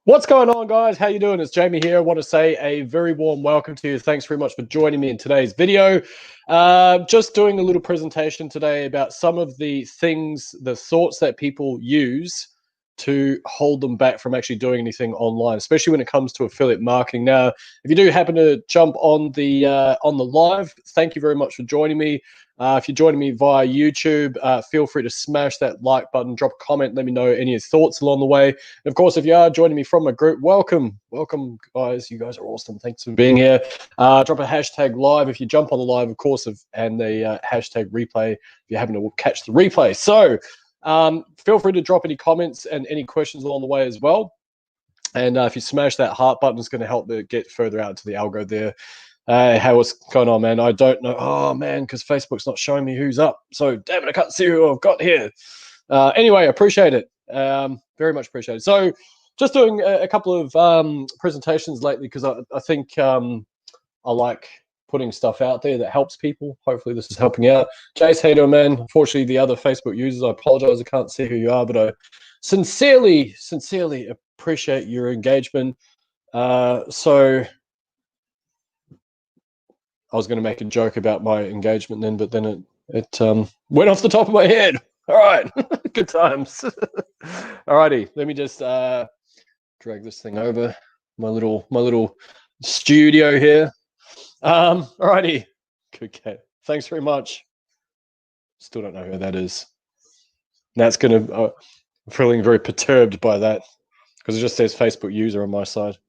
What's going on, guys? How you doing? It's Jamie here. I want to say a very warm welcome to you. Thanks very much for joining me in today's video. Just doing a little presentation today about some of the things, the thoughts that people use to hold them back from actually doing anything online, especially when it comes to affiliate marketing. Now, if you do happen to jump on the live, thank you very much for joining me. If you're joining me via YouTube, feel free to smash that like button, drop a comment, let me know any of your thoughts along the way. And of course, if you are joining me from my group, welcome, guys. You guys are awesome. Thanks for being here. Drop a hashtag live if you jump on the live, of course, and the hashtag replay if you're having to catch the replay. So feel free to drop any comments and any questions along the way as well. And if you smash that heart button, it's going to help it get further out to the algo there. Hey, what's going on, man? I don't know. Oh, man, because Facebook's not showing me who's up. So, damn it, I can't see who I've got here. Anyway, I appreciate it. Very much appreciate it. So, just doing a couple of presentations lately because I think I like putting stuff out there that helps people. Hopefully, this is helping out. Jace, how you doing, man? Unfortunately, the other Facebook users, I apologize. I can't see who you are, but I sincerely appreciate your engagement. So I was going to make a joke about my engagement then, but then it went off the top of my head. All right, good times. All righty, let me just drag this thing over my little studio here. All righty, good cat. Thanks very much. Still don't know who that is. That's going to. I'm feeling very perturbed by that because it just says Facebook user on my side.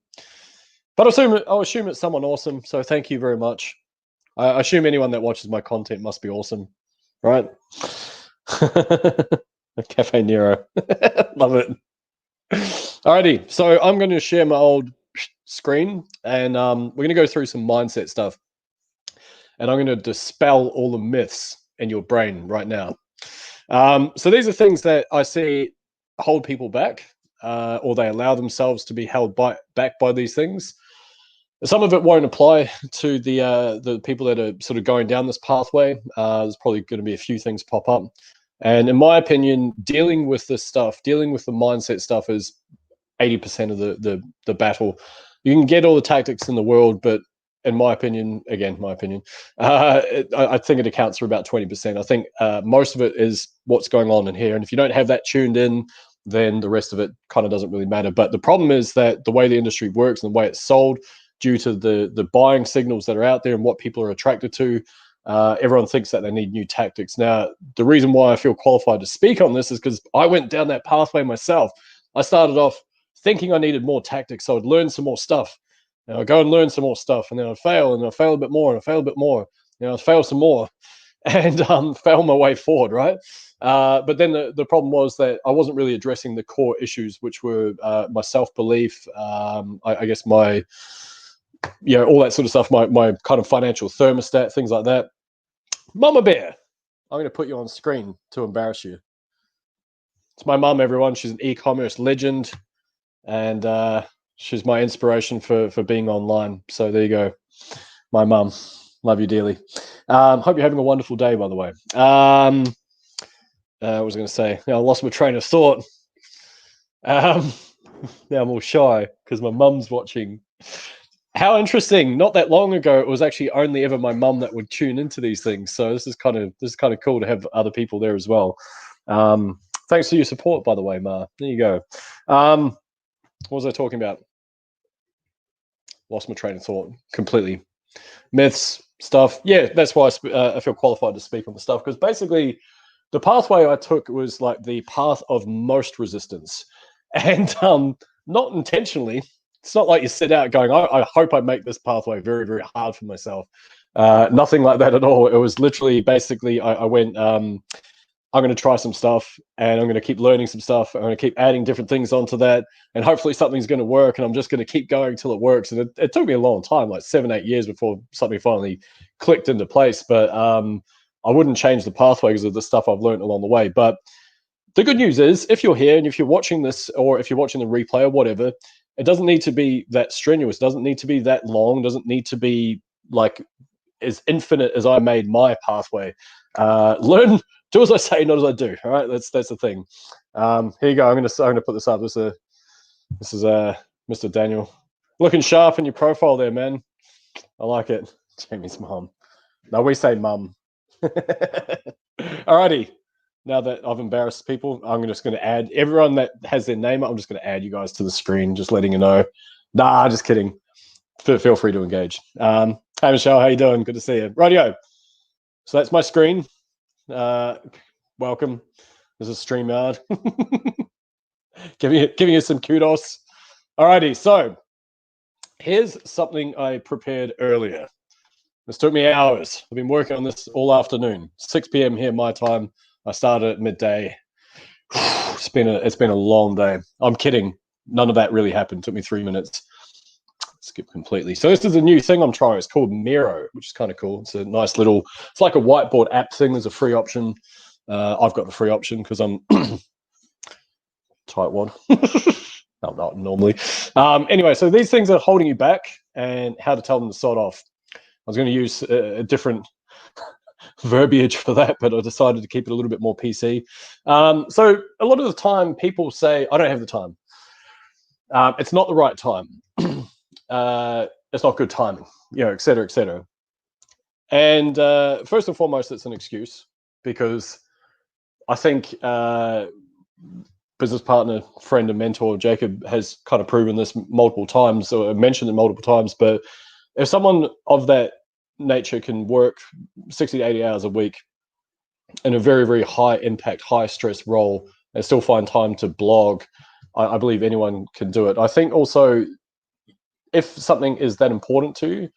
But I'll assume it's someone awesome. So thank you very much. I assume anyone that watches my content must be awesome, right? Cafe Nero. Love it. Alrighty, so I'm going to share my old screen and we're going to go through some mindset stuff. And I'm going to dispel all the myths in your brain right now. So these are things that I see hold people back or they allow themselves to be held back by these things. Some of it won't apply to the people that are sort of going down this pathway. There's probably going to be a few things pop up. And in my opinion, dealing with this stuff, dealing with the mindset stuff is 80% of the battle. You can get all the tactics in the world, but in my opinion, again, I think it accounts for about 20%. I think most of it is what's going on in here. And if you don't have that tuned in, then the rest of it kind of doesn't really matter. But the problem is that the way the industry works and the way it's sold, due to the buying signals that are out there and what people are attracted to, everyone thinks that they need new tactics. Now, the reason why I feel qualified to speak on this is because I went down that pathway myself. I started off thinking I needed more tactics, so I'd learn some more stuff. And I'd go and learn some more stuff, and then I'd fail, and I'd fail a bit more, and I'd fail a bit more, and I'd fail some more, and fail my way forward, right? But then the problem was that I wasn't really addressing the core issues, which were my self-belief, I guess my... all that sort of stuff, my kind of financial thermostat, things like that. Mama Bear, I'm going to put you on screen to embarrass you. It's my mum, everyone. She's an e-commerce legend, and she's my inspiration for being online. So there you go. My mum. Love you dearly. Hope you're having a wonderful day, by the way. What was I going to say? I lost my train of thought. Now I'm all shy because my mum's watching. How interesting! Not that long ago, it was actually only ever my mum that would tune into these things. So this is kind of cool to have other people there as well. Thanks for your support, by the way, Ma. There you go. What was I talking about? Lost my train of thought completely. Myths, stuff. Yeah, that's why I feel qualified to speak on the stuff, because basically the pathway I took was like the path of most resistance, and not intentionally. It's not like you set out going, I hope I make this pathway very, very hard for myself. Nothing like that at all. It was literally, basically, I went, I'm going to try some stuff, and I'm going to keep learning some stuff. I'm going to keep adding different things onto that, and hopefully something's going to work, and I'm just going to keep going till it works. And it took me a long time, like 7-8 years before something finally clicked into place. But I wouldn't change the pathway because of the stuff I've learned along the way. But the good news is, if you're here and if you're watching this, or if you're watching the replay or whatever, it doesn't need to be that strenuous. It doesn't need to be that long. It doesn't need to be like as infinite as I made my pathway. Learn, do as I say, not as I do. All right, that's the thing. Here you go. I'm gonna put this up. This is Mr. Daniel. Looking sharp in your profile there, man. I like it. Jamie's mum. No, we say mum. Alrighty. Now that I've embarrassed people, I'm just going to add everyone that has their name. I'm just going to add you guys to the screen, just letting you know. Nah, just kidding. Feel free to engage. Hey, Michelle, how you doing? Good to see you. Rightio. So that's my screen. Welcome. This is StreamYard. giving you some kudos. Alrighty, so here's something I prepared earlier. This took me hours. I've been working on this all afternoon. 6 p.m. here, my time. I started at midday. It's been a long day. I'm kidding. None of that really happened. It took me 3 minutes. Skip completely. So this is a new thing I'm trying. It's called Miro, which is kind of cool. It's a nice little. It's like a whiteboard app thing. There's a free option. I've got the free option because I'm type 1. No, not normally. Anyway, so these things are holding you back and how to tell them to sod off. I was going to use a different verbiage for that, but I decided to keep it a little bit more PC. So a lot of the time people say, I don't have the time. It's not the right time. It's not good timing, et cetera, et cetera. And first and foremost, it's an excuse because I think business partner, friend, and mentor Jacob has kind of proven this multiple times, or mentioned it multiple times. But if someone of that nature can work 60 to 80 hours a week in a very, very high impact, high stress role and still find time to blog, I believe anyone can do it. I think also, if something is that important to you,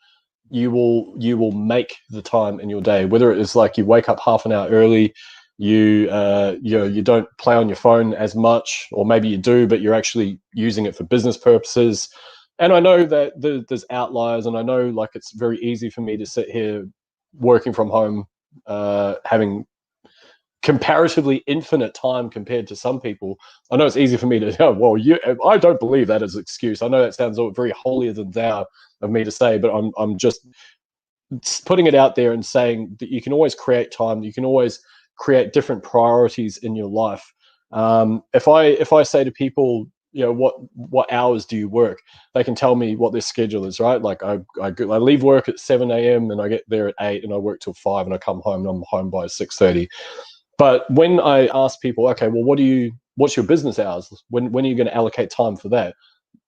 you will make the time in your day, whether it is like you wake up half an hour early, you don't play on your phone as much, or maybe you do, but you're actually using it for business purposes. And I know that there's outliers, and I know like it's very easy for me to sit here working from home, having comparatively infinite time compared to some people. I know it's easy for me to, I don't believe that as an excuse. I know that sounds very holier than thou of me to say, but I'm just putting it out there and saying that you can always create time. You can always create different priorities in your life. If I say to people, what hours do you work? They can tell me what their schedule is, right? Like I leave work at 7 a.m. and I get there at 8 and I work till 5 and I come home and I'm home by 6:30. But when I ask people, okay, well, what's your business hours? When are you going to allocate time for that?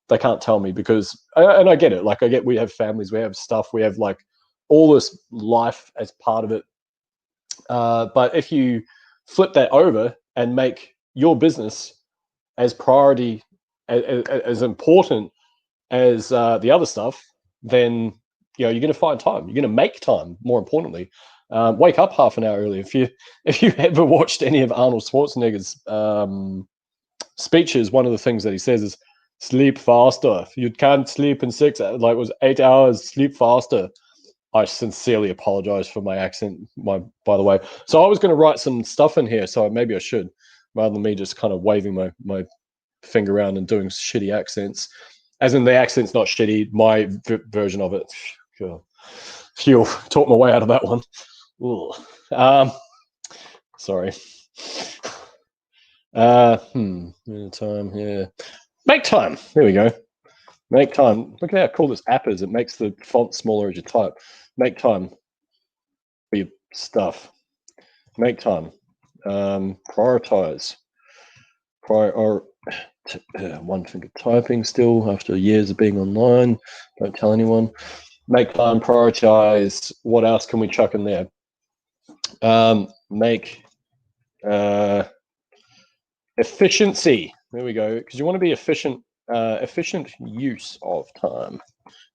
They can't tell me because, and I get it. Like we have families, we have stuff, we have like all this life as part of it. But if you flip that over and make your business as priority, as important as the other stuff, then you're going to find time. You're going to make time. More importantly, wake up half an hour early. If you ever watched any of Arnold Schwarzenegger's speeches, one of the things that he says is sleep faster. You can't sleep in 6, like it was 8 hours. Sleep faster. I sincerely apologize for my accent, by the way. So I was going to write some stuff in here, so maybe I should, rather than me just kind of waving my finger around and doing shitty accents. As in, the accent's not shitty, my version of it. Phew, talk my way out of that one. Sorry. Time here. Make time. There we go. Make time. Look at how cool this app is. It makes the font smaller as you type. Make time for your stuff. Make time. Prioritize. One finger typing still after years of being online. Don't tell anyone. Make time. Prioritize. What else can we chuck in there? Make efficiency. There we go. Because you want to be efficient. Efficient use of time.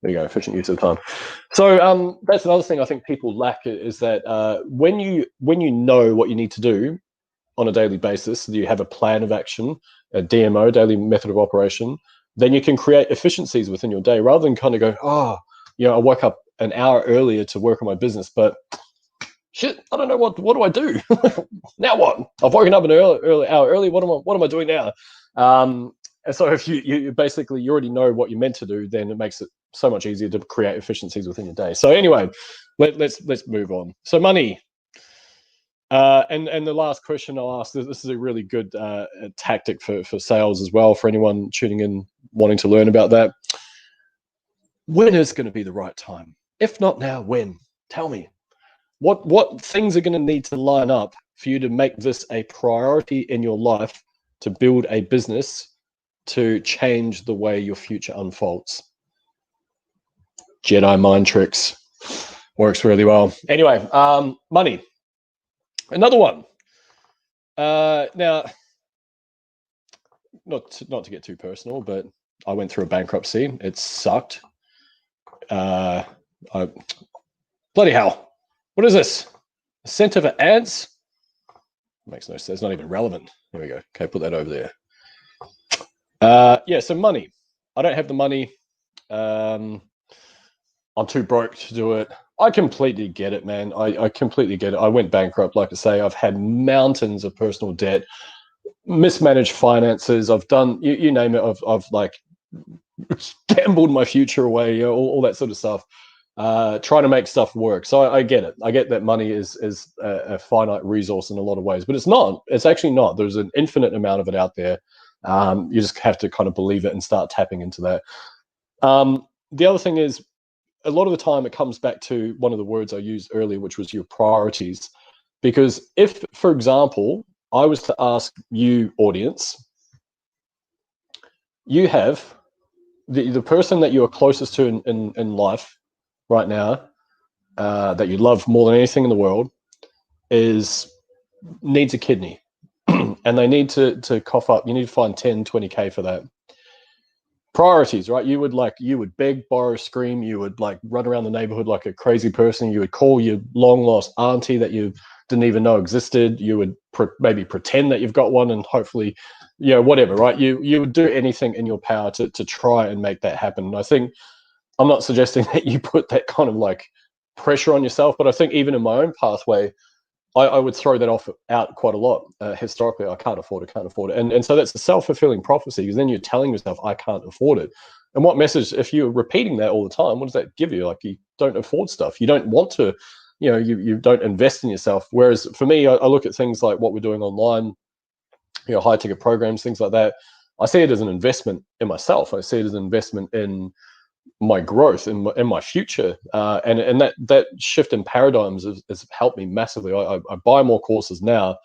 There you go, efficient use of time. So that's another thing I think people lack, is that when you know what you need to do on a daily basis, you have a plan of action, a DMO, daily method of operation, then you can create efficiencies within your day, rather than kind of go, I woke up an hour earlier to work on my business, but shit, I don't know what do I do? Now what? I've woken up an early hour early. What am I doing now? And so if you basically, you already know what you're meant to do, then it makes it so much easier to create efficiencies within your day. So anyway, let's move on. So money. And the last question I'll ask, this is a really good tactic for sales as well, for anyone tuning in wanting to learn about that. When is going to be the right time? If not now, when? Tell me. What things are going to need to line up for you to make this a priority in your life to build a business to change the way your future unfolds? Jedi mind tricks works really well. Anyway, money. Another one. Now, not to get too personal, but I went through a bankruptcy. It sucked. Bloody hell. What is this? A center for ants? Makes no sense. It's not even relevant. Here we go. Okay, put that over there. Yeah, so money. I don't have the money. I'm too broke to do it. I completely get it, man. I completely get it. I went bankrupt, like I say. I've had mountains of personal debt, mismanaged finances. I've done, you name it. I've like gambled my future away, you know, all that sort of stuff. Trying to make stuff work. So I get it. I get that money is a finite resource in a lot of ways, but it's not. It's actually not. There's an infinite amount of it out there. You just have to kind of believe it and start tapping into that. The other thing is, a lot of the time it comes back to one of the words I used earlier, which was your priorities. Because if, for example, I was to ask you, audience, you have the person that you are closest to in life right now, that you love more than anything in the world, needs a kidney. And they need to cough up. You need to find 10, 20K for that. Priorities, right? You would beg, borrow, scream. You would like run around the neighborhood like a crazy person. You would call your long lost auntie that you didn't even know existed. You would maybe pretend that you've got one, and hopefully, you know, whatever, right? You would do anything in your power to try and make that happen. And I think, I'm not suggesting that you put that kind of like pressure on yourself, but I think even in my own pathway, I would throw that out quite a lot. Historically, I can't afford it. And so that's a self-fulfilling prophecy, because then you're telling yourself, I can't afford it. And what message, if you're repeating that all the time, what does that give you? Like, you don't afford stuff. You don't want to, you know, you don't invest in yourself. Whereas for me, I look at things like what we're doing online, you know, high ticket programs, things like that. I see it as an investment in myself. I see it as an investment in my growth in my future, and that shift in paradigms has helped me massively. I buy more courses now,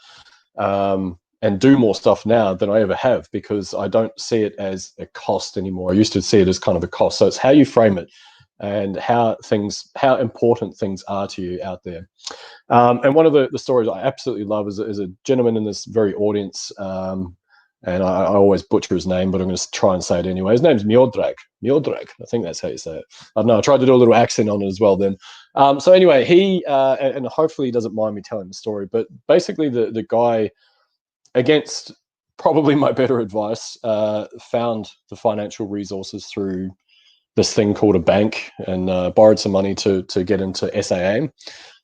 and do more stuff now than I ever have, because I don't see it as a cost anymore. I used to see it as kind of a cost. So it's how you frame it, and how important things are to you out there. And one of the stories I absolutely love is a gentleman in this very audience. And I always butcher his name, but I'm going to try and say it anyway. His name's Miodrag. Miodrag, I think that's how you say it. I don't know. I tried to do a little accent on it as well then. So anyway, he, and hopefully he doesn't mind me telling the story, but basically the guy, against probably my better advice, found the financial resources through this thing called a bank, and borrowed some money to get into SAA.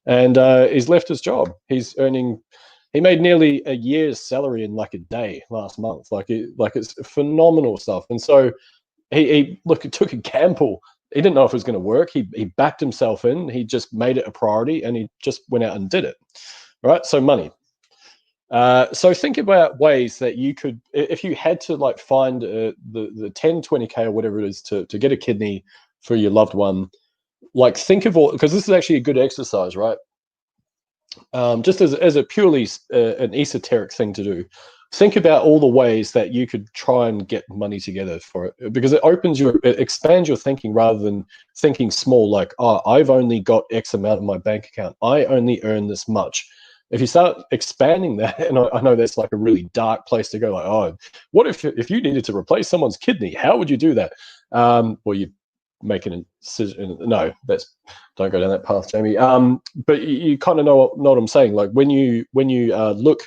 And he's left his job. He made nearly a year's salary in like a day last month. It's phenomenal stuff. And so he took a gamble. He didn't know if it was going to work. He backed himself in. He just made it a priority, and he just went out and did it. Right. So money. So think about ways that you could, if you had to like find the 10, 20K or whatever it is to get a kidney for your loved one. Like, think of all, because this is actually a good exercise, right? Just as a purely an esoteric thing to do, think about all the ways that you could try and get money together for it, because it expands your thinking, rather than thinking small, like, oh, I've only got X amount in my bank account, I only earn this much. If you start expanding that, and I know that's like a really dark place to go, like, oh, what if you needed to replace someone's kidney? How would you do that? Well, you make an incision. No, don't go down that path, Jamie. But you kind of know what I'm saying. Like, when you look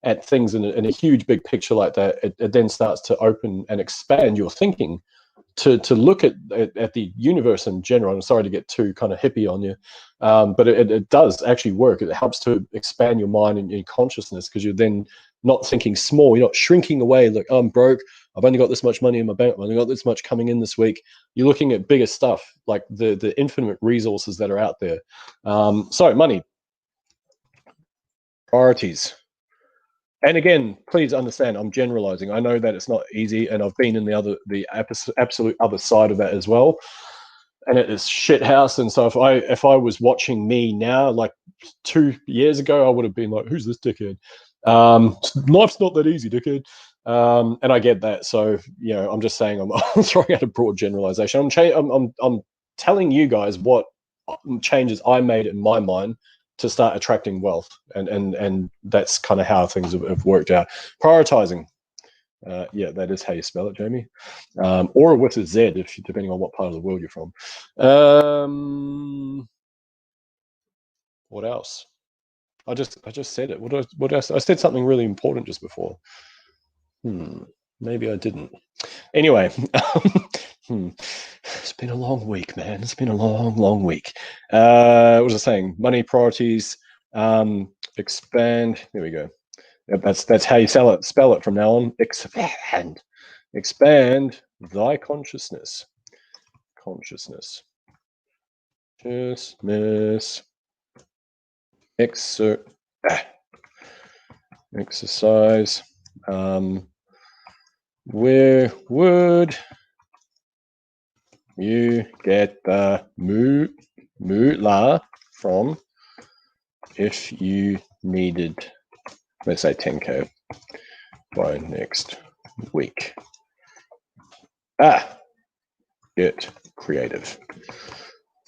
at things in a huge big picture like that, it then starts to open and expand your thinking to look at the universe in general. I'm sorry to get too kind of hippie on you, but it does actually work. It helps to expand your mind and your consciousness, because you're then not thinking small. You're not shrinking away like, oh, I'm broke, I've only got this much money in my bank, I've only got this much coming in this week. You're looking at bigger stuff, like the infinite resources that are out there. So money, priorities. And again, please understand, I'm generalizing. I know that it's not easy, and I've been in the absolute other side of that as well. And it is shit house. And so if I was watching me now, like 2 years ago, I would have been like, "Who's this dickhead? Life's not that easy, dickhead." And I get that. So I'm just saying, I'm throwing out a broad generalization. I'm telling you guys what changes I made in my mind to start attracting wealth, and that's kind of how things have worked out. Prioritizing. Yeah, that is how you spell it, Jamie. Or with a Z, depending on what part of the world you're from. What else? I just said it. What else? I said something really important just before. Maybe I didn't. Anyway, it's been a long week, man. It's been a long week. What was I saying? Money, priorities, expand. There we go. That's how you spell it from now on. Expand thy consciousness. Consciousness. Exercise. Where would you get the moolah from if you needed, let's say, 10K by next week? Get creative.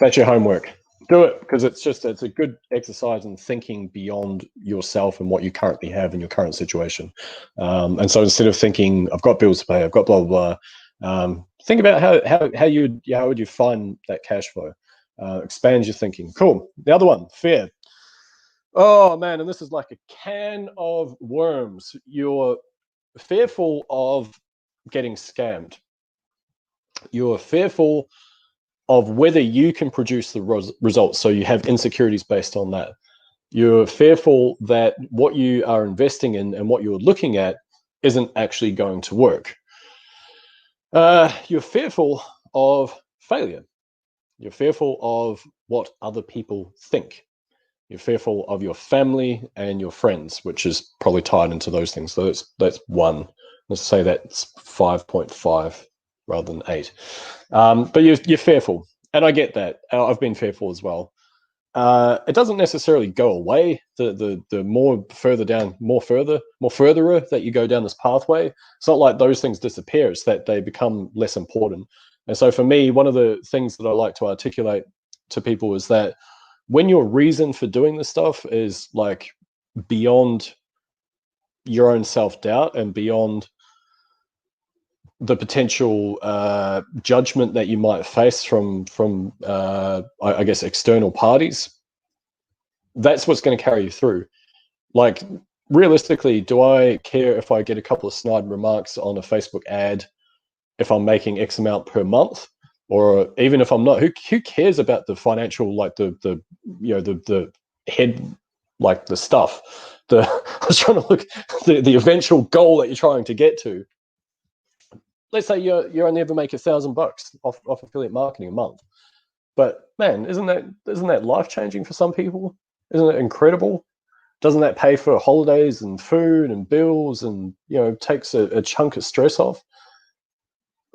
That's your homework. Do it, because it's a good exercise in thinking beyond yourself and what you currently have in your current situation. And so instead of thinking, I've got bills to pay, I've got blah blah blah, think about how would you find that cash flow. Expand your thinking. Cool. The other one, fear. Oh man, and this is like a can of worms. You're fearful of getting scammed. You're fearful of whether you can produce the results. So you have insecurities based on that. You're fearful that what you are investing in and what you're looking at isn't actually going to work. You're fearful of failure. You're fearful of what other people think. You're fearful of your family and your friends, which is probably tied into those things. So that's one. Let's say that's 5.5 rather than 8. But you're fearful, and I get that. I've been fearful as well. It doesn't necessarily go away. The more furtherer that you go down this pathway, it's not like those things disappear. It's that they become less important. And so for me, one of the things that I like to articulate to people is that when your reason for doing this stuff is like beyond your own self-doubt and beyond the potential judgment that you might face from I guess external parties, that's what's going to carry you through. Like, realistically, do I care if I get a couple of snide remarks on a Facebook ad if I'm making X amount per month, or even if I'm not? Who cares about the financial, like the head, like the stuff? I was trying to look the eventual goal that you're trying to get to. Let's say you only ever make $1,000 off affiliate marketing a month, but man, isn't that life changing for some people? Isn't it incredible? Doesn't that pay for holidays and food and bills, and takes a chunk of stress off?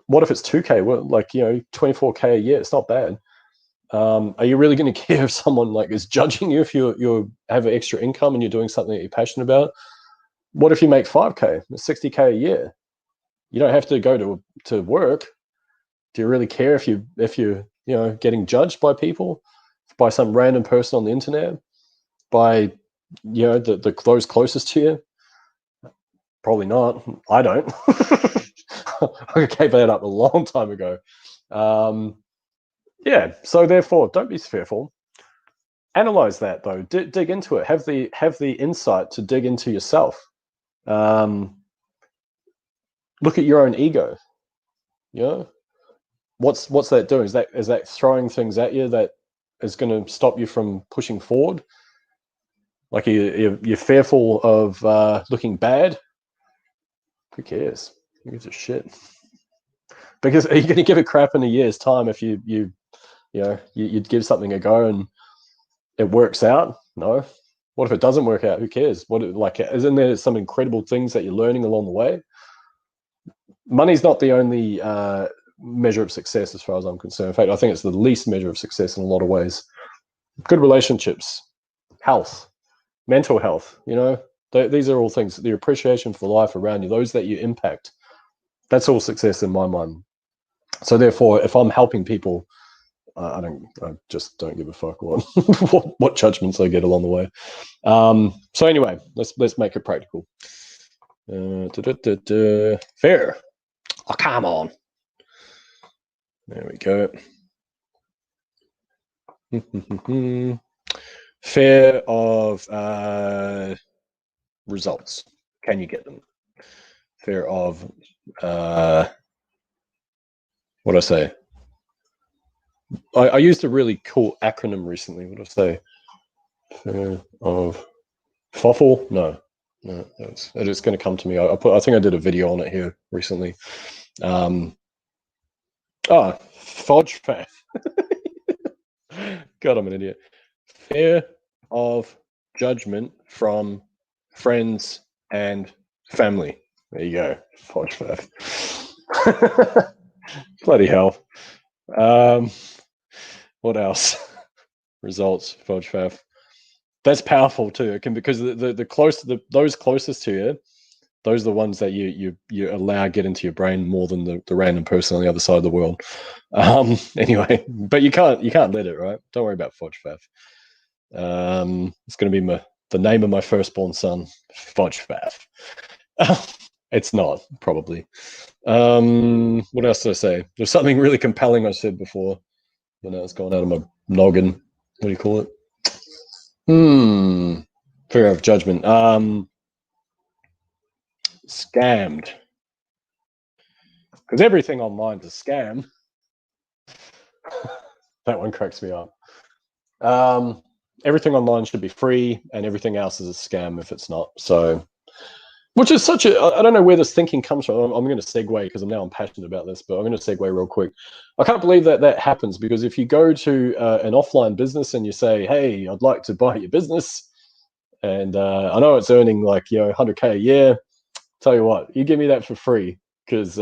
What if it's 2K? Well, like 24K a year. It's not bad. Are you really going to care if someone like is judging you if you have an extra income and you're doing something that you're passionate about? What if you make 5K, 60K a year? You don't have to go to work. Do you really care if you're getting judged by people, by some random person on the internet, by those closest to you? Probably not. I don't. I gave that up a long time ago. Yeah. So therefore, don't be fearful. Analyze that though. Dig into it. Have the insight to dig into yourself. Look at your own ego. What's that doing? Is that throwing things at you that is going to stop you from pushing forward? Like you're fearful of looking bad. Who cares? Who gives a shit? Because are you going to give a crap in a year's time if you'd give something a go and it works out? No. What if it doesn't work out? Who cares? What, like, isn't there some incredible things that you're learning along the way? Money's not the only measure of success as far as I'm concerned. In fact, I think it's the least measure of success in a lot of ways. Good relationships, health, mental health, you know, these are all things, the appreciation for life around you, those that you impact. That's all success in my mind. So therefore, if I'm helping people, I just don't give a fuck what judgments I get along the way. So anyway, let's make it practical. Fair. Oh, come on. There we go. Fear of results. Can you get them? Fear of what do I say? I used a really cool acronym recently. What do I say? Fear of FOFL? No, it's going to come to me. I think I did a video on it here recently. FODFAF. God, I'm an idiot. Fear of judgment from friends and family. There you go. FODFAF. Bloody hell. What else? Results, FODFAF. That's powerful too. It can, because those closest to you, those are the ones that you allow get into your brain more than the random person on the other side of the world. Anyway, but you can't let it, right? Don't worry about FODFAF. It's going to be the name of my firstborn son, FODFAF. It's not, probably. What else did I say? There's something really compelling I said before, but now it's gone out of my noggin. What do you call it? Fear of judgment. Scammed. Because everything online is a scam. That one cracks me up. Everything online should be free, and everything else is a scam if it's not. So, which is such a, I don't know where this thinking comes from. I'm going to segue because I'm passionate about this, but I'm going to segue real quick. I can't believe that happens, because if you go to an offline business and you say, hey, I'd like to buy your business, and I know it's earning like, 100K a year, tell you what, you give me that for free, because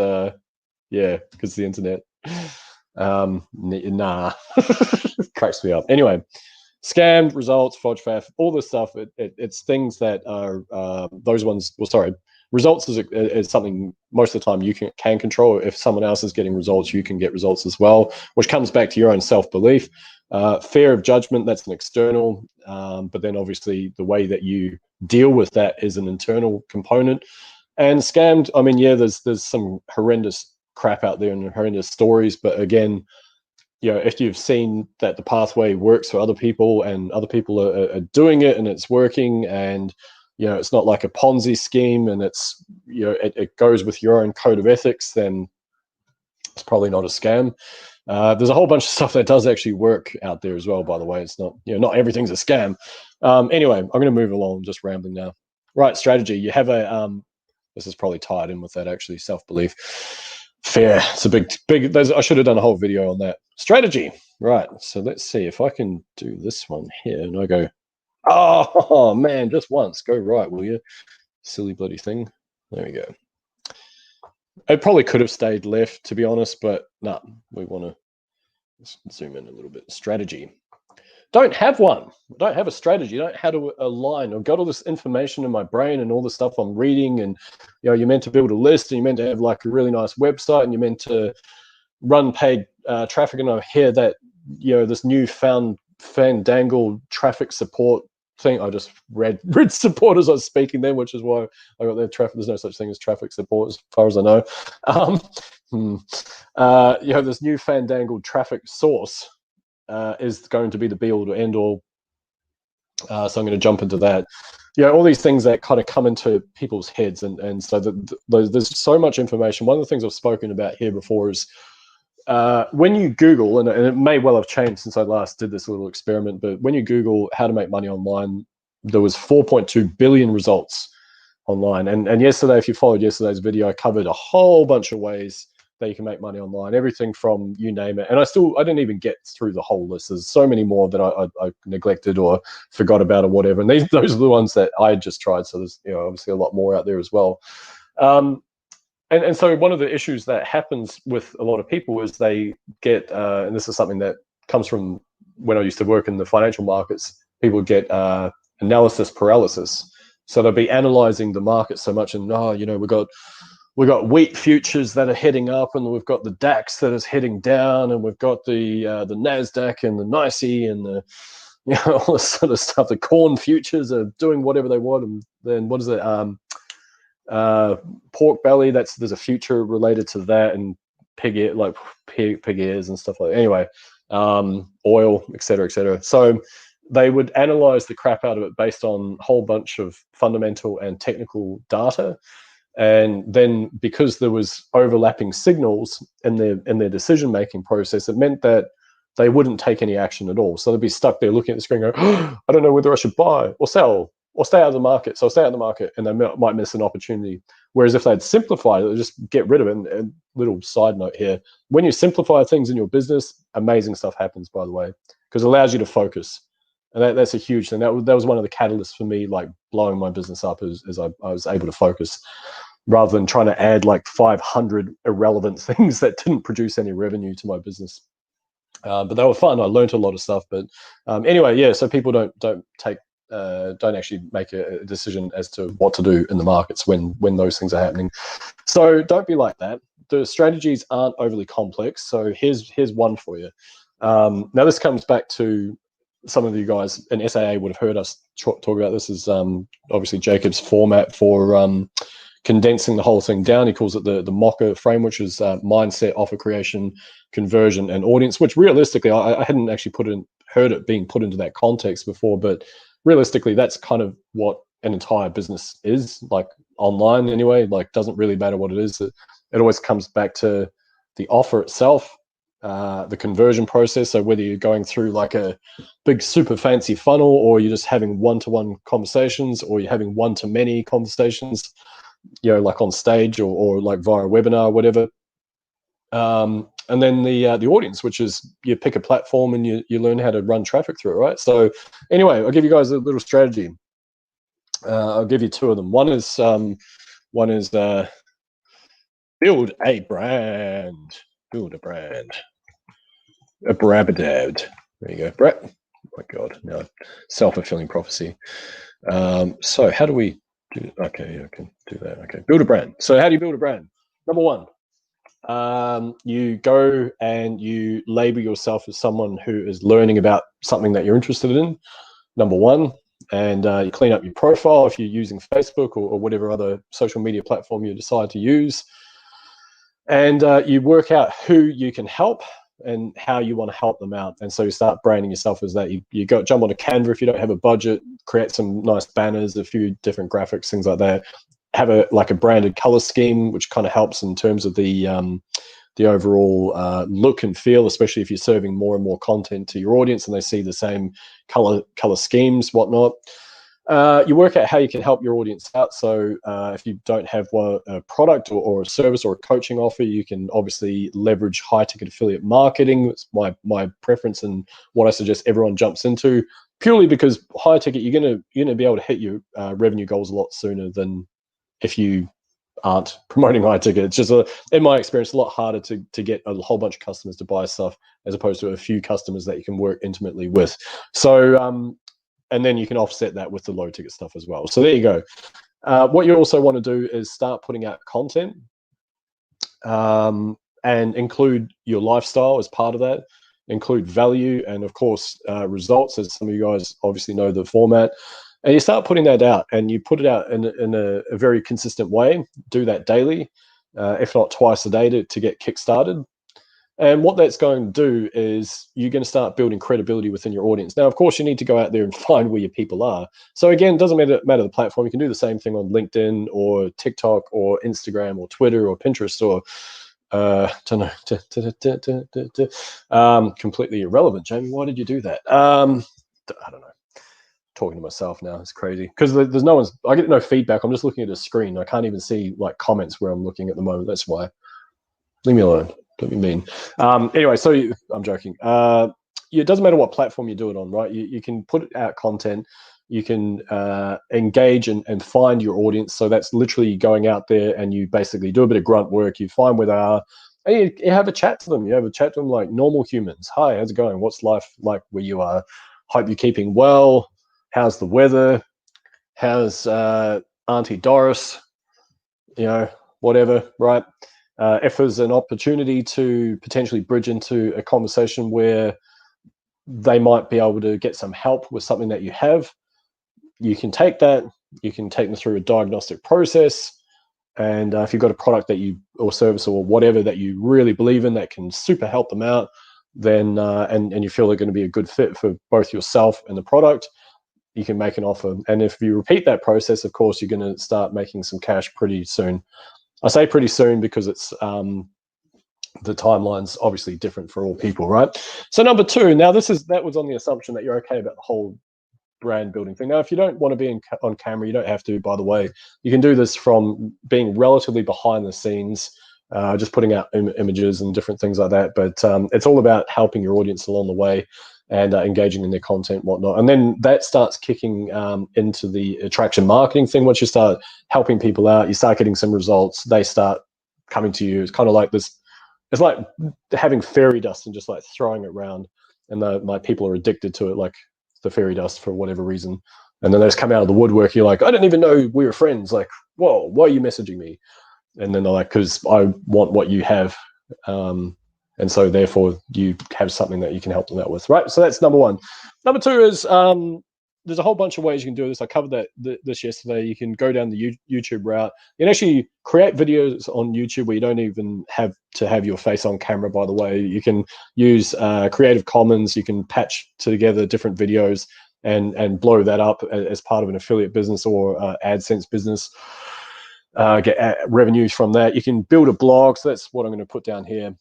because the internet. Nah. Cracks me up. Anyway, scammed, results, FODFAF, all this stuff. It's things that are those ones. Well, sorry, results is something most of the time you can control. If someone else is getting results, you can get results as well, which comes back to your own self-belief. Fear of judgment, that's an external, but then obviously the way that you deal with that is an internal component. And scammed, I mean, yeah, there's some horrendous crap out there and horrendous stories, but again, if you've seen that the pathway works for other people and other people are doing it and it's working, and it's not like a Ponzi scheme, and it's it goes with your own code of ethics, then it's probably not a scam. There's a whole bunch of stuff that does actually work out there as well, by the way. It's not, not everything's a scam. Anyway, I'm going to move along, just rambling now. Right, strategy. You have a this is probably tied in with that, actually, self-belief. Fear. It's a big. I should have done a whole video on that. Strategy. Right. So let's see if I can do this one here. And I go, oh, man, just once. Go right, will you? Silly bloody thing. There we go. I probably could have stayed left, to be honest, but no, we want to zoom in a little bit. Strategy. Don't have one. Don't have a strategy. Don't how to align. I've got all this information in my brain and all the stuff I'm reading, and you're meant to build a list, and you're meant to have like a really nice website, and you're meant to run paid traffic. And I hear that this new fandangled traffic support thing. I just read support as I was speaking there, which is why I got there. Traffic. There's no such thing as traffic support, as far as I know. This new fandangled traffic source is going to be the be-all to end-all. So I'm going to jump into that. All these things that kind of come into people's heads, and so there's so much information. One of the things I've spoken about here before is when you Google, and it may well have changed since I last did this little experiment, but when you Google how to make money online, there was 4.2 billion results online. And yesterday, if you followed yesterday's video, I covered a whole bunch of ways that you can make money online. Everything from you name it. And I didn't even get through the whole list. There's so many more that I neglected or forgot about or whatever. And those are the ones that I just tried. So there's obviously a lot more out there as well. And so one of the issues that happens with a lot of people is they get, and this is something that comes from when I used to work in the financial markets, people get analysis paralysis. So they'll be analyzing the market so much, and we've got wheat futures that are heading up, and we've got the DAX that is heading down, and we've got the NASDAQ and the NYSE and the all this sort of stuff. The corn futures are doing whatever they want, and then what is it? Pork belly. There's a future related to that, and pig ears and stuff like that. Anyway, oil, etc., etc. So they would analyze the crap out of it based on a whole bunch of fundamental and technical data. And then because there was overlapping signals in their decision-making process, it meant that they wouldn't take any action at all. So they'd be stuck there looking at the screen going, oh, I don't know whether I should buy or sell or stay out of the market. So I'll stay out of the market, and they might miss an opportunity. Whereas if they'd simplified it, they'd just get rid of it. And little side note here, when you simplify things in your business, amazing stuff happens, by the way, because it allows you to focus. And that's a huge thing. That was one of the catalysts for me, like blowing my business up, as I was able to focus, rather than trying to add like 500 irrelevant things that didn't produce any revenue to my business. But they were fun. I learned a lot of stuff. But anyway, yeah. So people don't actually make a decision as to what to do in the markets when those things are happening. So don't be like that. The strategies aren't overly complex. So here's one for you. Now this comes back to some of you guys in SAA would have heard us talk about this. Is obviously Jacob's format for condensing the whole thing down. He calls it the MOCA frame, which is mindset, offer creation, conversion, and audience, which realistically I hadn't actually heard it being put into that context before, but realistically that's kind of what an entire business is, like online anyway. Like, doesn't really matter what it is. It always comes back to the offer itself, the conversion process. So whether you're going through like a big super fancy funnel, or you're just having one-to-one conversations, or you're having one-to-many conversations, like on stage or like via a webinar or whatever. And then the audience, which is you pick a platform and you learn how to run traffic through it, right? So anyway, I'll give you guys a little strategy. I'll give you two of them. One is build a brand. Build a brand. A brabadad. There you go, Brett. Oh my God, no, self-fulfilling prophecy. So how do we do? Okay, I can do that. Okay, build a brand. So how do you build a brand? Number one, you go and you label yourself as someone who is learning about something that you're interested in. Number one, and you clean up your profile if you're using Facebook or whatever other social media platform you decide to use. And you work out who you can help and how you want to help them out. And so you start branding yourself as that. You go jump on a Canva if you don't have a budget, create some nice banners, a few different graphics, things like that. Have a branded color scheme, which kind of helps in terms of the overall look and feel, especially if you're serving more and more content to your audience and they see the same color schemes, whatnot. You work out how you can help your audience out. So if you don't have a product or a service or a coaching offer, you can obviously leverage high ticket affiliate marketing. It's my preference and what I suggest everyone jumps into, purely because high ticket, you're gonna be able to hit your revenue goals a lot sooner than if you aren't promoting high ticket. It's just in my experience, a lot harder to get a whole bunch of customers to buy stuff as opposed to a few customers that you can work intimately with. So and then you can offset that with the low ticket stuff as well. So there you go. What you also want to do is start putting out content and include your lifestyle as part of that, include value, and of course results, as some of you guys obviously know the format. And you start putting that out, and you put it out in a very consistent way. Do that daily, if not twice a day to get kick-started. And what that's going to do is you're going to start building credibility within your audience. Now, of course, you need to go out there and find where your people are. So again, it doesn't matter the platform. You can do the same thing on LinkedIn or TikTok or Instagram or Twitter or Pinterest or don't know. Completely irrelevant, Jamie. Why did you do that? I don't know. Talking to myself now, it's crazy because there's no one's. I get no feedback. I'm just looking at a screen. I can't even see like comments where I'm looking at the moment. That's why. Leave me alone. Don't be mean. Anyway, so I'm joking. It doesn't matter what platform you do it on, right? You can put out content, you can engage and find your audience. So that's literally going out there and you basically do a bit of grunt work. You find where they are, and you have a chat to them. You have a chat to them like normal humans. Hi, how's it going? What's life like where you are? Hope you're keeping well. How's the weather? How's Auntie Doris? Whatever, right? If there's an opportunity to potentially bridge into a conversation where they might be able to get some help with something that you have, you can take that, you can take them through a diagnostic process. And if you've got a product that you, or service or whatever that you really believe in that can super help them out, then and you feel they're going to be a good fit for both yourself and the product, you can make an offer. And if you repeat that process, of course, you're going to start making some cash pretty soon. I say pretty soon because it's the timeline's obviously different for all people, right? So number two, now that was on the assumption that you're okay about the whole brand building thing. Now, if you don't want to be on camera, you don't have to, by the way. You can do this from being relatively behind the scenes, just putting out images and different things like that. But it's all about helping your audience along the way and engaging in their content and whatnot. And then that starts kicking into the attraction marketing thing. Once you start helping people out, you start getting some results, they start coming to you. It's kind of like this, it's like having fairy dust and just like throwing it around. And my people are addicted to it, like the fairy dust for whatever reason. And then they just come out of the woodwork. You're like, I didn't even know we were friends. Like, whoa, why are you messaging me? And then they're like, because I want what you have. And so therefore you have something that you can help them out with, right? So that's number one. Number two is there's a whole bunch of ways you can do this. I covered this yesterday. You can go down the YouTube route. You can actually create videos on YouTube where you don't even have to have your face on camera, by the way. You can use Creative Commons. You can patch together different videos and blow that up as part of an affiliate business or AdSense business. Get revenues from that. You can build a blog. So that's what I'm going to put down here.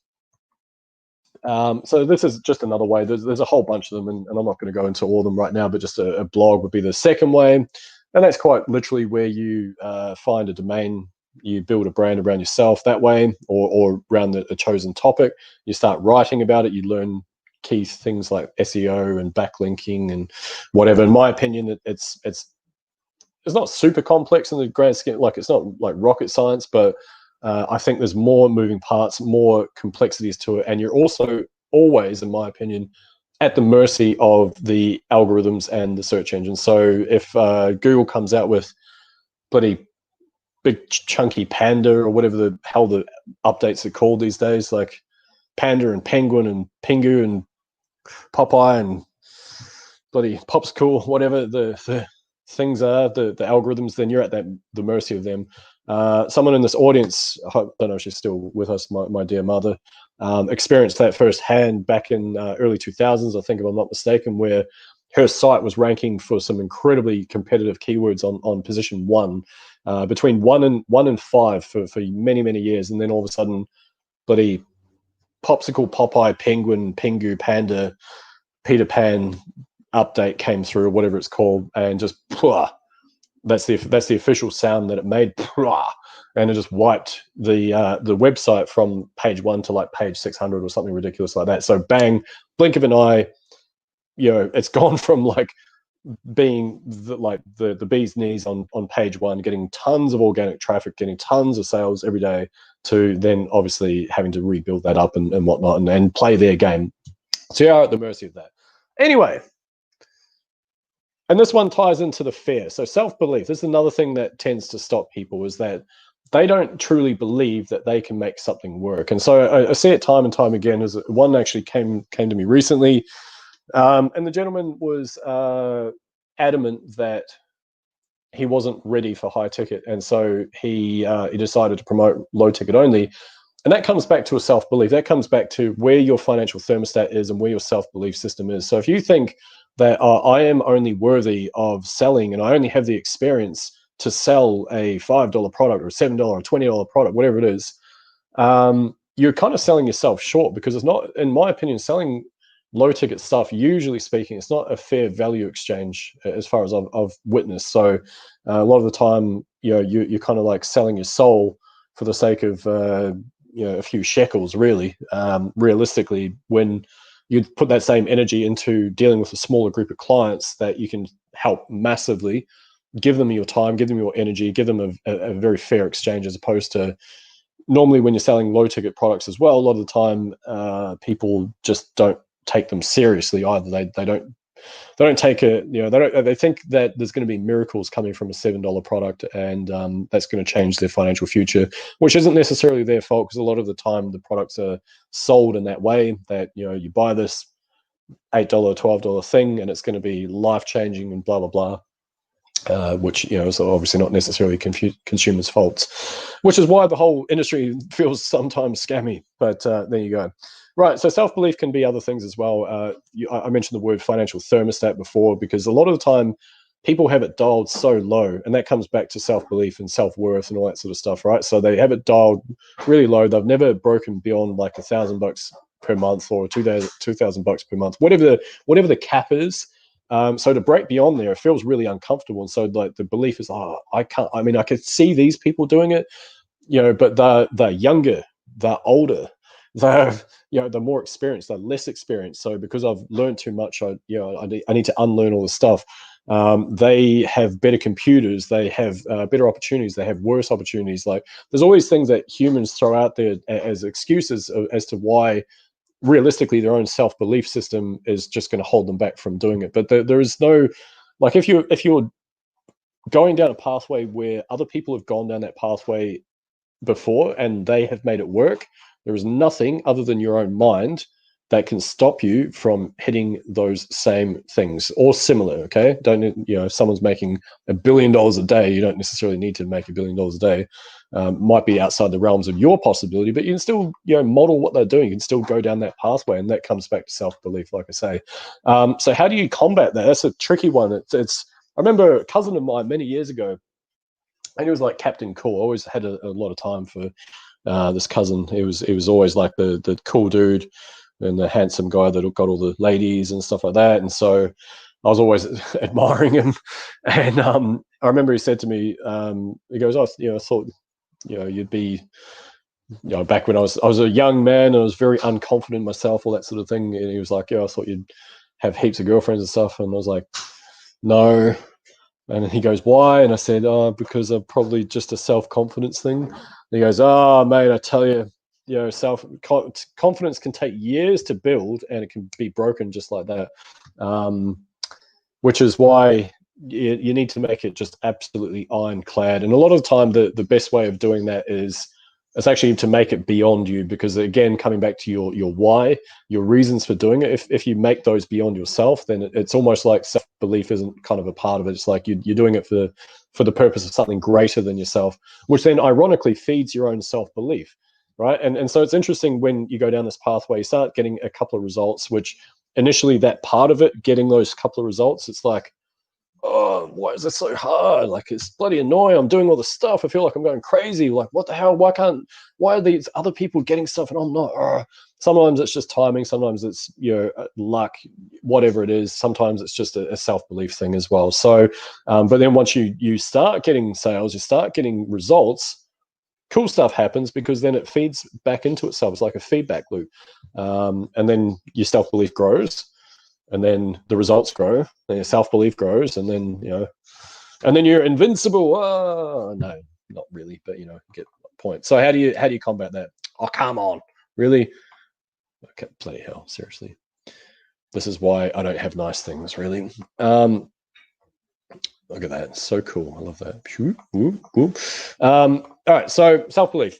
So this is just another way. There's a whole bunch of them, and I'm not going to go into all of them right now, but just a blog would be the second way. And that's quite literally where you find a domain, you build a brand around yourself that way, or around a chosen topic. You start writing about it, you learn key things like SEO and backlinking and whatever. In my opinion, it's not super complex in the grand scheme, like it's not like rocket science, but I think there's more moving parts, more complexities to it. And you're also always, in my opinion, at the mercy of the algorithms and the search engine. So if Google comes out with bloody big chunky panda or whatever the hell the updates are called these days, like panda and penguin and pingu and Popeye and bloody popsicle, whatever the things are, the algorithms, then you're at the mercy of them. Someone in this audience, I don't know if she's still with us, my dear mother, experienced that firsthand back in early 2000s, I think, if I'm not mistaken, where her site was ranking for some incredibly competitive keywords on position one, between one and five for many years, and then all of a sudden, bloody popsicle, Popeye, penguin, pingu, panda, Peter Pan update came through, or whatever it's called, and just that's the official sound that it made, and it just wiped the website from page 1 to like page 600 or something ridiculous like that. So bang, blink of an eye, it's gone from like being the bee's knees on page 1, getting tons of organic traffic, getting tons of sales every day, to then obviously having to rebuild that up and whatnot and play their game. So you are at the mercy of that. Anyway, and this one ties into the fear. So self-belief, this is another thing that tends to stop people, is that they don't truly believe that they can make something work. And so I see it time and time again. As one actually came to me recently, and the gentleman was adamant that he wasn't ready for high ticket, and so he decided to promote low ticket only. And that comes back to a self-belief. That comes back to where your financial thermostat is and where your self-belief system is. So if you think that I am only worthy of selling and I only have the experience to sell a $5 product or a $7 or $20 product, whatever it is, you're kind of selling yourself short, because it's not, in my opinion, selling low ticket stuff, usually speaking, it's not a fair value exchange as far as I've witnessed. So a lot of the time, you're kind of like selling your soul for the sake of a few shekels, really. Realistically, when you put that same energy into dealing with a smaller group of clients that you can help massively, give them your time, give them your energy, give them a very fair exchange, as opposed to normally when you're selling low ticket products as well, a lot of the time people just don't take them seriously either. They don't take it, they think that there's going to be miracles coming from a $7 product, and that's going to change their financial future, which isn't necessarily their fault, because a lot of the time the products are sold in that way that, you buy this $8, $12 thing and it's going to be life changing and blah, blah, blah. Which is obviously not necessarily consumers' faults, which is why the whole industry feels sometimes scammy. But there you go. Right, so self-belief can be other things as well. I mentioned the word financial thermostat before, because a lot of the time people have it dialed so low, and that comes back to self-belief and self-worth and all that sort of stuff, right? So they have it dialed really low. They've never broken beyond like $1,000 per month or $2,000 per month, whatever the cap is. So to break beyond there, it feels really uncomfortable. And so like the belief is, I could see these people doing it, but they're younger, they're older, they're more experienced, they're less experienced. So because I've learned too much, I need to unlearn all this stuff. They have better computers, they have better opportunities, they have worse opportunities. Like there's always things that humans throw out there as excuses as to why realistically their own self-belief system is just going to hold them back from doing it. But there is no, like, if you're going down a pathway where other people have gone down that pathway before and they have made it work, there is nothing other than your own mind that can stop you from hitting those same things or similar. Okay, if someone's making $1 billion a day, you don't necessarily need to make $1 billion a day. Might be outside the realms of your possibility, but you can still model what they're doing. You can still go down that pathway, and that comes back to self-belief, like I say. So how do you combat that? That's a tricky one. It's I remember a cousin of mine many years ago, and he was like Captain Cool. I always had a lot of time for this cousin. He was always like the cool dude and the handsome guy that got all the ladies and stuff like that. And so I was always admiring him. And I remember he said to me, he goes, I thought, you'd be, back when I was a young man, I was very unconfident in myself, all that sort of thing. And he was like, I thought you'd have heaps of girlfriends and stuff. And I was like, no. And he goes, why? And I said, because I'm probably just a self-confidence thing. And he goes, mate, I tell you, self-confidence can take years to build, and it can be broken just like that. Which is why you need to make it just absolutely ironclad. And a lot of the time, the best way of doing that is it's actually to make it beyond you, because again, coming back to your why, your reasons for doing it, if you make those beyond yourself, then it's almost like self-belief isn't kind of a part of it. It's like you're doing it for the purpose of something greater than yourself, which then ironically feeds your own self-belief, right? And so it's interesting when you go down this pathway, you start getting a couple of results, which initially that part of it, getting those couple of results, it's like, oh, why is this so hard? Like, it's bloody annoying. I'm doing all this stuff. I feel like I'm going crazy. Like, what the hell? Why are these other people getting stuff and I'm not? Sometimes it's just timing. Sometimes it's, luck, whatever it is. Sometimes it's just a self-belief thing as well. So, but then once you start getting sales, you start getting results, cool stuff happens, because then it feeds back into itself. It's like a feedback loop. And then your self-belief grows, and then the results grow, then your self-belief grows, and then and then you're invincible. No, not really, but get the point. So how do you combat that? Oh, come on, really? Okay, bloody hell, seriously. This is why I don't have nice things, really. Look at that, so cool. I love that. All right, so self-belief.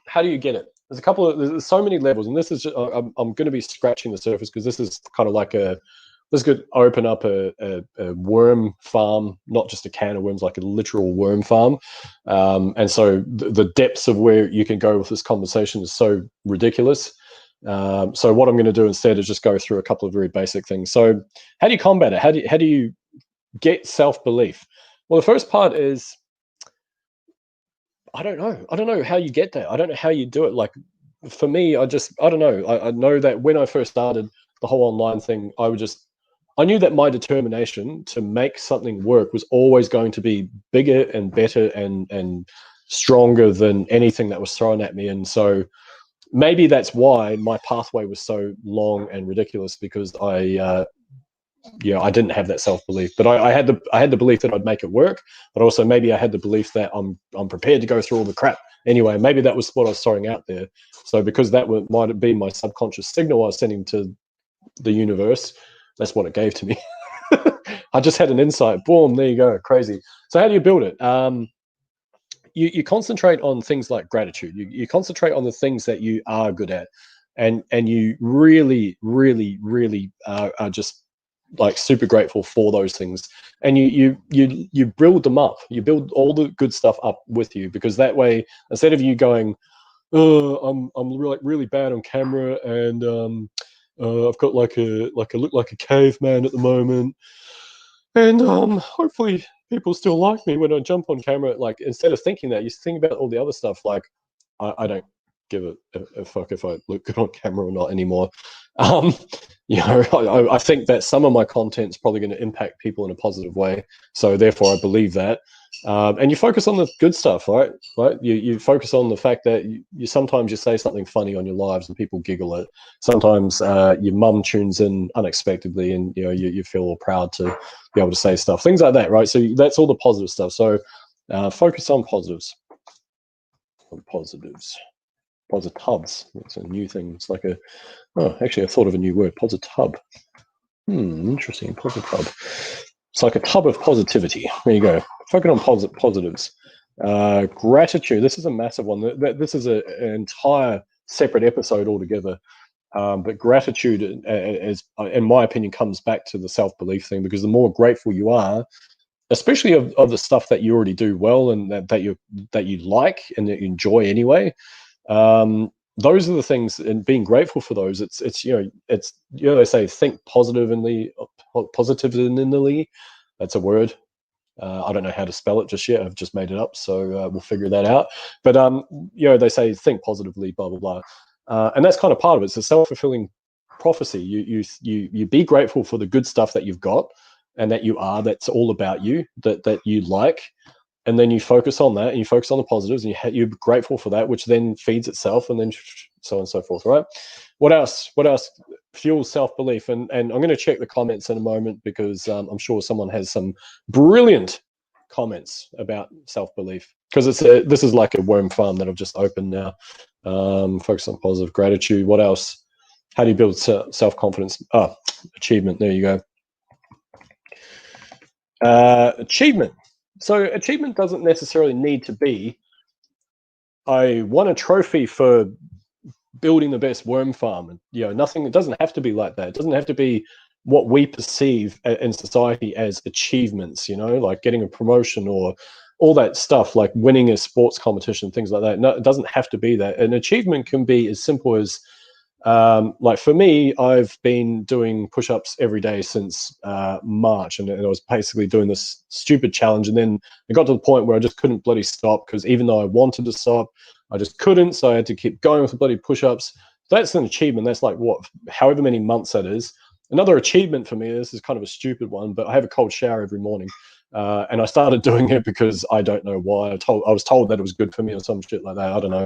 How do you get it? There's so many levels, and this is just, I'm going to be scratching the surface, because this is kind of like this could open up a worm farm, not just a can of worms, like a literal worm farm. And so the depths of where you can go with this conversation is so ridiculous. So what I'm going to do instead is just go through a couple of very basic things. So how do you combat it? How do you get self-belief? Well, the first part is, I don't know how you get there. I don't know how you do it. Like, for me, I don't know. I know that when I first started the whole online thing, I knew that my determination to make something work was always going to be bigger and better and stronger than anything that was thrown at me. And so maybe that's why my pathway was so long and ridiculous, because I didn't have that self-belief. But I had the belief that I'd make it work, but also maybe I had the belief that I'm prepared to go through all the crap anyway. Maybe that was what I was throwing out there. So because that might have been my subconscious signal I was sending to the universe, that's what it gave to me. I just had an insight. Boom, there you go. Crazy. So how do you build it? You concentrate on things like gratitude. You concentrate on the things that you are good at, and you really, really, really are just like super grateful for those things. And you build them up. You build all the good stuff up with you, because that way, instead of you going, oh, I'm really bad on camera, and I've got like a look like a caveman at the moment, and hopefully people still like me when I jump on camera. Like, instead of thinking that, you think about all the other stuff. Like, I don't give a fuck if I look good on camera or not anymore. Um, I think that some of my content is probably going to impact people in a positive way. So therefore, I believe that. And you focus on the good stuff, right? Right? You focus on the fact that you sometimes you say something funny on your lives and people giggle at. Sometimes your mum tunes in unexpectedly, and you feel all proud to be able to say stuff, things like that, right? So that's all the positive stuff. So focus on positives. Positives. Positives. It's a new thing. It's like actually, I thought of a new word. Positive. Interesting. Positive. It's like a tub of positivity. There you go. Focus on positives. Gratitude. This is a massive one. This is an entire separate episode altogether. But gratitude, is, in my opinion, comes back to the self-belief thing, because the more grateful you are, especially of the stuff that you already do well, and that you like and that you enjoy anyway, those are the things, and being grateful for those. It's they say think positively. That's a word. I don't know how to spell it just yet. I've just made it up, so we'll figure that out. But they say think positively, blah blah blah, and that's kind of part of it. It's a self-fulfilling prophecy. You be grateful for the good stuff that you've got, and that's all about you, that you like, and then you focus on that, and you focus on the positives, and you're grateful for that, which then feeds itself, and then so on and so forth, right? What else fuels self-belief? And I'm going to check the comments in a moment, because I'm sure someone has some brilliant comments about self-belief, because this is like a worm farm that I've just opened now. Focus on positive. Gratitude. What else? How do you build self-confidence? Achievement. There you go. Achievement. So achievement doesn't necessarily need to be, I won a trophy for building the best worm farm. Nothing. It doesn't have to be like that. It doesn't have to be what we perceive in society as achievements. Like getting a promotion or all that stuff, like winning a sports competition, things like that. No, it doesn't have to be that. An achievement can be as simple as, like for me, I've been doing push-ups every day since March, and I was basically doing this stupid challenge, and then it got to the point where I just couldn't bloody stop, because even though I wanted to stop, I just couldn't. So I had to keep going with the bloody push-ups. That's an achievement. That's like however many months that is. Another achievement for me, this is kind of a stupid one, but I have a cold shower every morning. And I started doing it because I don't know why. I was told that it was good for me or some shit like that. I don't know.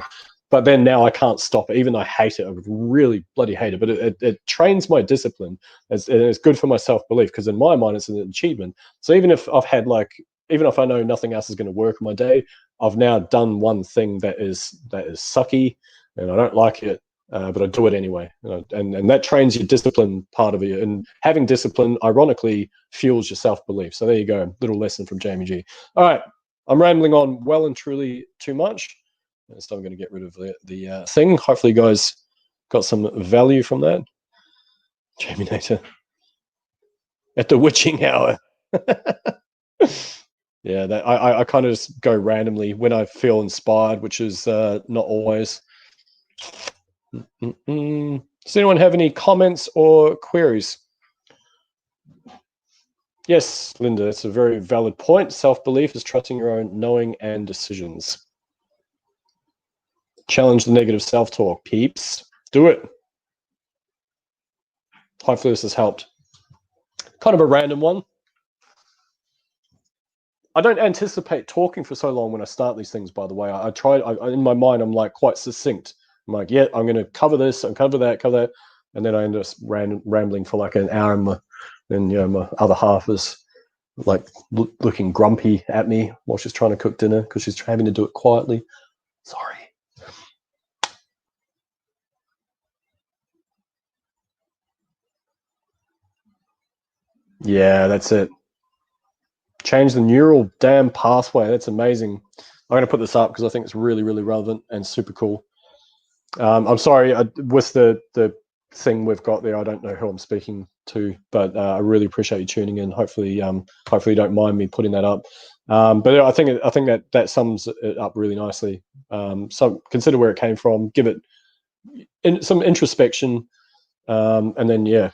But then now I can't stop it, even though I hate it. I really bloody hate it. But it trains my discipline. It's good for my self-belief, because in my mind, it's an achievement. So even if I know nothing else is going to work in my day, I've now done one thing that is sucky, and I don't like it, but I do it anyway. And that trains your discipline part of you. And having discipline, ironically, fuels your self-belief. So there you go. Little lesson from Jamie G. All right. I'm rambling on well and truly too much. So I'm going to get rid of the thing. Hopefully you guys got some value from that. Jamie Nater. At the witching hour. Yeah, I kind of just go randomly when I feel inspired, which is not always. Does anyone have any comments or queries? Yes, Linda, that's a very valid point. Self-belief is trusting your own knowing and decisions. Challenge the negative self-talk, peeps. Do it. Hopefully this has helped. Kind of a random one. I don't anticipate talking for so long when I start these things, by the way. I try, in my mind, I'm like quite succinct. I'm like, yeah, I'm going to cover this and cover that. And then I end up rambling for like an hour. And then, my other half is like looking grumpy at me while she's trying to cook dinner because she's having to do it quietly. Sorry. Yeah, that's it. Change the neural damn pathway. That's amazing. I'm going to put this up because I think it's really, really relevant and super cool. I'm sorry, with the thing we've got there, I don't know who I'm speaking to, but I really appreciate you tuning in. Hopefully you don't mind me putting that up. But I think that sums it up really nicely. So consider where it came from, give it some introspection, and then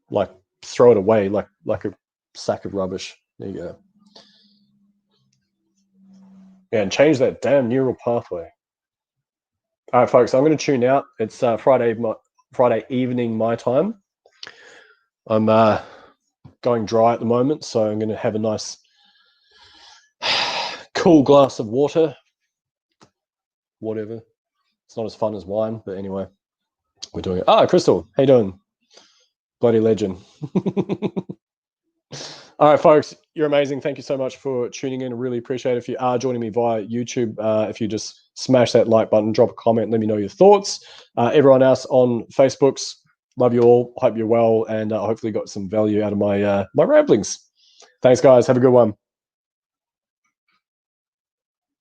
like throw it away like a sack of rubbish. There you go. Yeah, and change that damn neural pathway. All right, folks, I'm going to tune out. It's Friday evening my time. I'm going dry at the moment, so I'm going to have a nice cool glass of water. Whatever. It's not as fun as wine, but anyway, we're doing it. Ah, Crystal, how you doing? Bloody legend. All right, folks, you're amazing. Thank you so much for tuning in. I really appreciate it. If you are joining me via YouTube, if you just smash that like button, drop a comment, let me know your thoughts. Everyone else on Facebooks, love you all. Hope you're well, and hopefully got some value out of my my ramblings. Thanks, guys. Have a good one.